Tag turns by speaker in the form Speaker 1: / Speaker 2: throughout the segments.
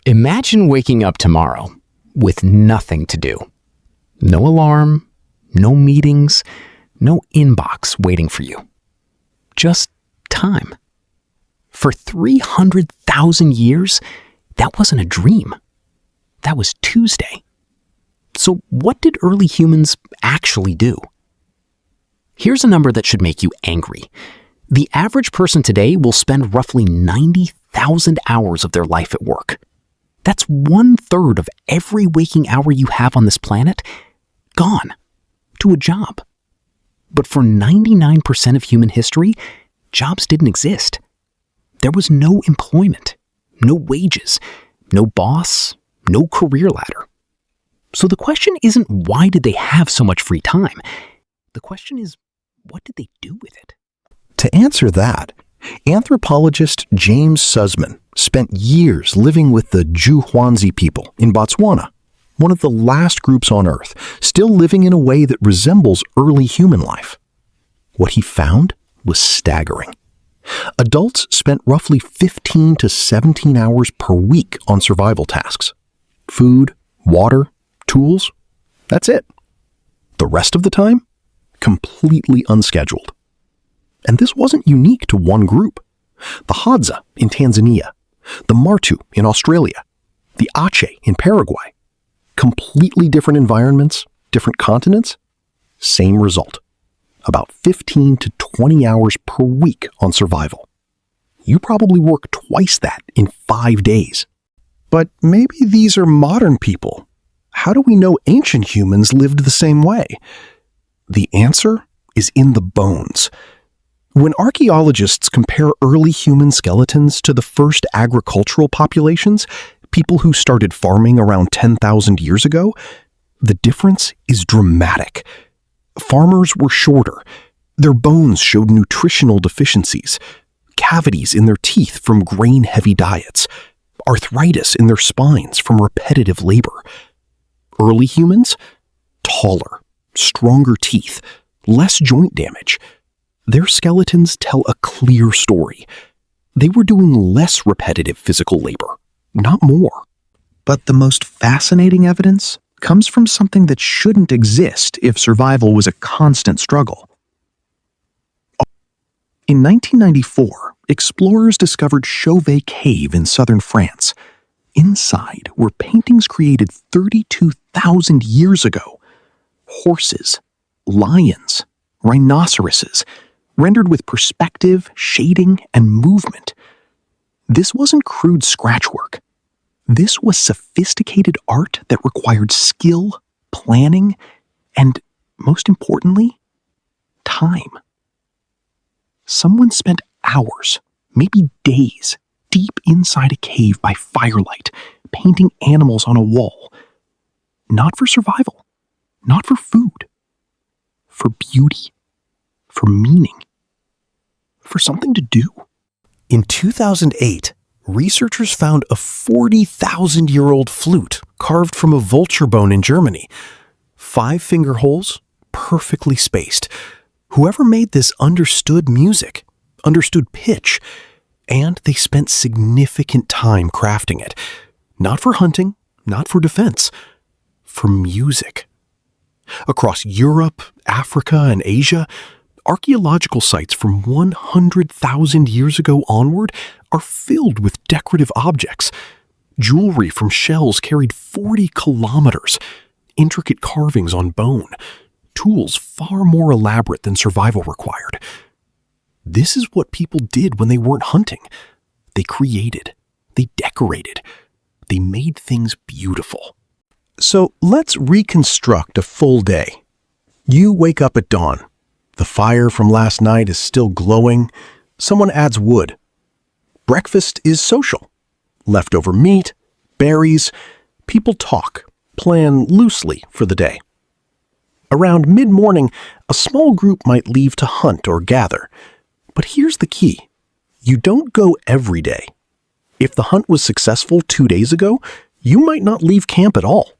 Speaker 1: Imagine waking up tomorrow with nothing to do. No alarm, no meetings, no inbox waiting for you. Just time. For 300,000 years, that wasn't a dream. That was Tuesday. So what did early humans actually do? Here's a number that should make you angry. The average person today will spend roughly 90,000 hours of their life at work. That's 1/3 of every waking hour you have on this planet gone to a job. But for 99% of human history, jobs didn't exist. There was no employment, no wages, no boss, no career ladder. So the question isn't why did they have so much free time? The question is, what did they do with it?
Speaker 2: To answer that, anthropologist James Sussman spent years living with the hoansi people in Botswana, one of the last groups on Earth still living in a way that resembles early human life. What he found was staggering. Adults spent roughly 15 to 17 hours per week on survival tasks. Food, water, tools, that's it. The rest of the time, completely unscheduled. And this wasn't unique to one group. The Hadza in Tanzania, the Martu in Australia, the Aceh in Paraguay. Completely different environments, different continents, same result. About 15 to 20 hours per week on survival. You probably work twice that in 5 days. But maybe these are modern people. How do we know ancient humans lived the same way? The answer is in the bones. When archaeologists compare early human skeletons to the first agricultural populations, people who started farming around 10,000 years ago, the difference is dramatic. Farmers were shorter. Their bones showed nutritional deficiencies, cavities in their teeth from grain-heavy diets, arthritis in their spines from repetitive labor. Early humans? Taller, stronger teeth, less joint damage. Their skeletons tell a clear story. They were doing less repetitive physical labor, not more. But the most fascinating evidence comes from something that shouldn't exist if survival was a constant struggle. In 1994, explorers discovered Chauvet Cave in southern France. Inside were paintings created 32,000 years ago. Horses, lions, rhinoceroses, rendered with perspective, shading, and movement. This wasn't crude scratchwork. This was sophisticated art that required skill, planning, and, most importantly, time. Someone spent hours, maybe days, deep inside a cave by firelight, painting animals on a wall. Not for survival, not for food, for beauty, for meaning, for something to do. In 2008, researchers found a 40,000-year-old flute carved from a vulture bone in Germany. 5 finger holes, perfectly spaced. Whoever made this understood music, understood pitch, and they spent significant time crafting it. Not for hunting, not for defense, for music. Across Europe, Africa, and Asia, archaeological sites from 100,000 years ago onward are filled with decorative objects. Jewelry from shells carried 40 kilometers, intricate carvings on bone, tools far more elaborate than survival required. This is what people did when they weren't hunting. They created, they decorated, they made things beautiful. So let's reconstruct a full day. You wake up at dawn. The fire from last night is still glowing. Someone adds wood. Breakfast is social. Leftover meat, berries. People talk, plan loosely for the day. Around mid-morning, a small group might leave to hunt or gather. But here's the key. You don't go every day. If the hunt was successful 2 days ago, you might not leave camp at all.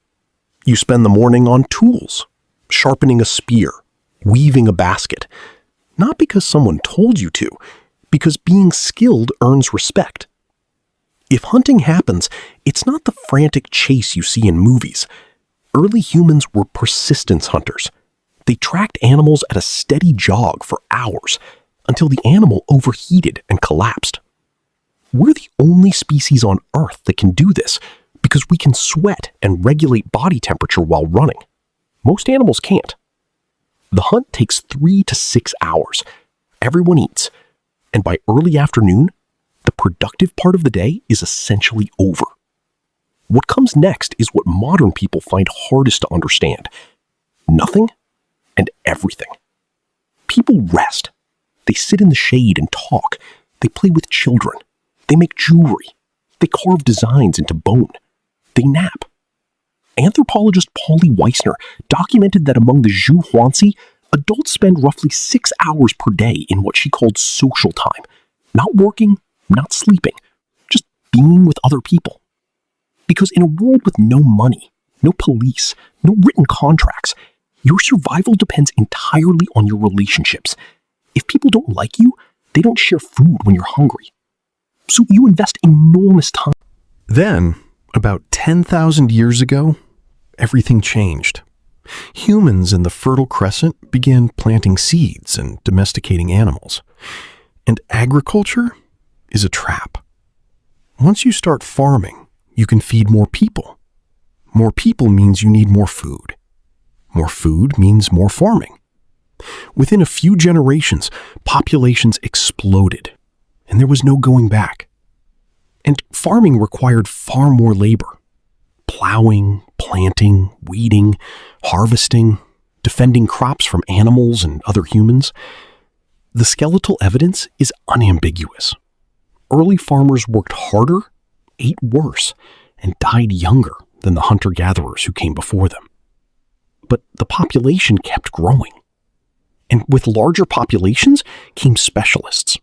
Speaker 2: You spend the morning on tools, sharpening a spear, weaving a basket. Not because someone told you to, because being skilled earns respect. If hunting happens, it's not the frantic chase you see in movies. Early humans were persistence hunters. They tracked animals at a steady jog for hours until the animal overheated and collapsed. We're the only species on Earth that can do this because we can sweat and regulate body temperature while running. Most animals can't. The hunt takes 3 to 6 hours. Everyone eats, and by early afternoon, the productive part of the day is essentially over. What comes next is what modern people find hardest to understand. Nothing and everything. People rest. They sit in the shade and talk. They play with children. They make jewelry. They carve designs into bone. They nap. Anthropologist Polly Weissner documented that among the hoansi, adults spend roughly 6 hours per day in what she called social time. Not working, not sleeping, just being with other people. Because in a world with no money, no police, no written contracts, your survival depends entirely on your relationships. If people don't like you, they don't share food when you're hungry. So you invest enormous time. Then, about 10,000 years ago, everything changed. Humans in the Fertile Crescent began planting seeds and domesticating animals. And agriculture is a trap. Once you start farming, you can feed more people. More people means you need more food. More food means more farming. Within a few generations, populations exploded, and there was no going back. And farming required far more labor. Plowing, planting, weeding, harvesting, defending crops from animals and other humans. The skeletal evidence is unambiguous. Early farmers worked harder, ate worse, and died younger than the hunter-gatherers who came before them. But the population kept growing. And with larger populations came specialists,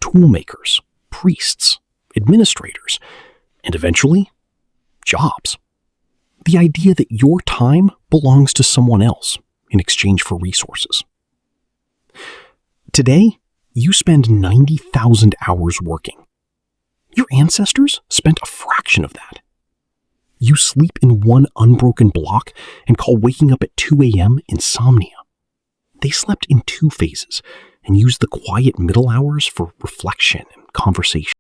Speaker 2: toolmakers, priests, administrators, and eventually, jobs. The idea that your time belongs to someone else in exchange for resources. Today, you spend 90,000 hours working. Your ancestors spent a fraction of that. You sleep in one unbroken block and call waking up at 2 a.m. insomnia. They slept in 2 phases and used the quiet middle hours for reflection and conversation.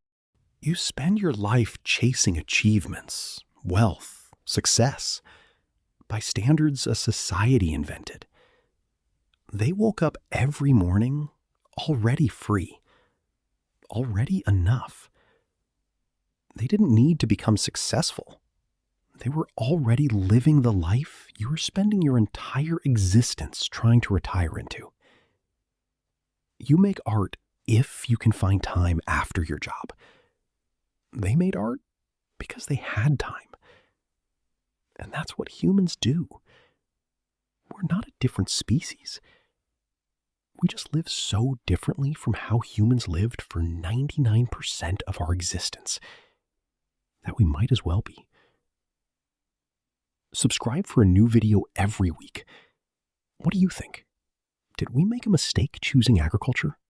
Speaker 2: You spend your life chasing achievements, wealth, success, by standards a society invented. They woke up every morning already free, already enough. They didn't need to become successful. They were already living the life you were spending your entire existence trying to retire into. You make art if you can find time after your job. They made art because they had time. And that's what humans do. We're not a different species. We just live so differently from how humans lived for 99% of our existence that we might as well be. Subscribe for a new video every week. What do you think? Did we make a mistake choosing agriculture?